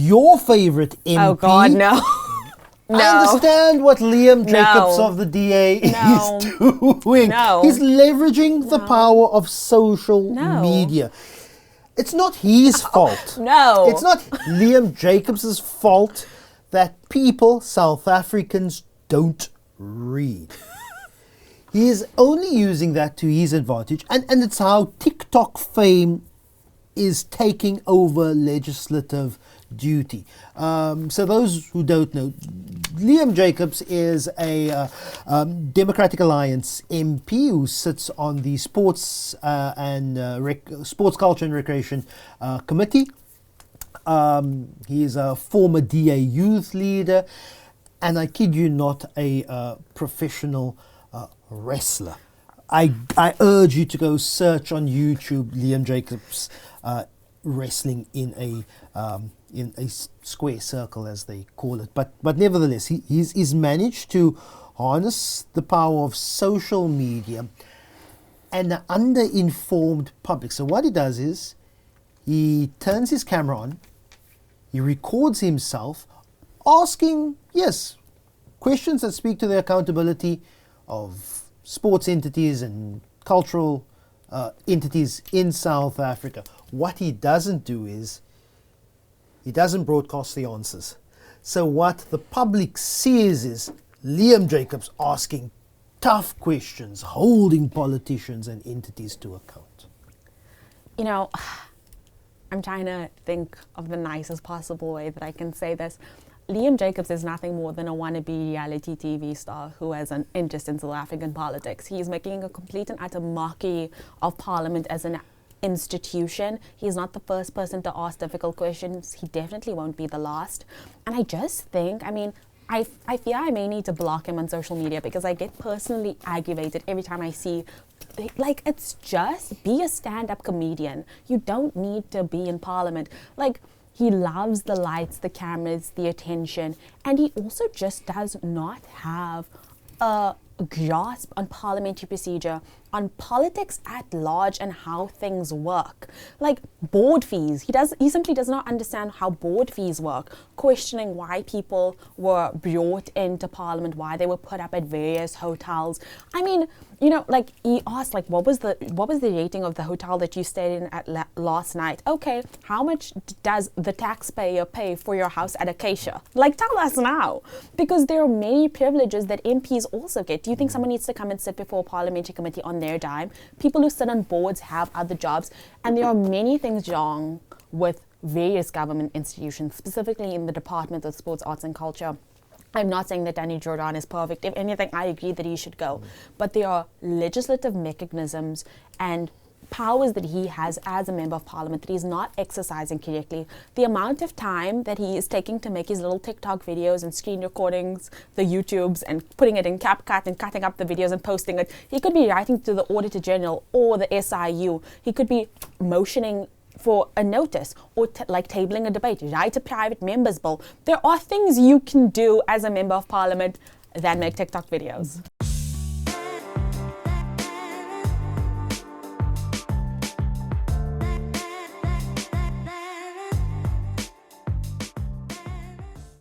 your favorite MP. Oh God, no. No. I understand what Liam Jacobs of the DA No. is doing. No. He's leveraging the power of social media. It's not his fault. No. It's not Liam Jacobs' fault that people, South Africans, don't read. He is only using that to his advantage, and it's how TikTok fame is taking over legislative duty. So those who don't know, Liam Jacobs is a Democratic Alliance MP who sits on the Sports Sports Culture and Recreation Committee. He is a former DA youth leader, and I kid you not, a professional wrestler. I urge you to go search on YouTube Liam Jacobs wrestling in a square circle, as they call it. But nevertheless, he's managed to harness the power of social media and the under-informed public. So what he does is he turns his camera on, he records himself asking, questions that speak to the accountability of sports entities and cultural entities in South Africa. What he doesn't do is he doesn't broadcast the answers. So what the public sees is Liam Jacobs asking tough questions, holding politicians and entities to account. You know, I'm trying to think of the nicest possible way that I can say this. Liam Jacobs is nothing more than a wannabe reality TV star who has an interest in South African politics. He's making a complete and utter mockery of Parliament as an institution. He's not the first person to ask difficult questions. He definitely won't be the last. And I just think, I fear I may need to block him on social media because I get personally aggravated every time I see, it's just be a stand-up comedian. You don't need to be in Parliament. He loves the lights, the cameras, the attention, and he also just does not have a grasp on parliamentary procedure, on politics at large and how things work. Board fees. He simply does not understand how board fees work, questioning why people were brought into Parliament, why they were put up at various hotels. He asked, what was the rating of the hotel that you stayed in at last night? Okay, how much does the taxpayer pay for your house at Acacia? Tell us now. Because there are many privileges that MPs also get. Do you think someone needs to come and sit before a parliamentary committee on their dime? People who sit on boards have other jobs, and there are many things wrong with various government institutions, specifically in the Department of Sports, Arts and Culture. I'm not saying that Danny Jordan is perfect. If anything, I agree that he should go. But there are legislative mechanisms and powers that he has as a member of Parliament that he's not exercising correctly. The amount of time that he is taking to make his little TikTok videos and screen recordings, the YouTubes, and putting it in CapCut and cutting up the videos and posting it. He could be writing to the Auditor General or the SIU. He could be motioning for a notice or tabling a debate, write a private member's bill. There are things you can do as a member of Parliament than make TikTok videos.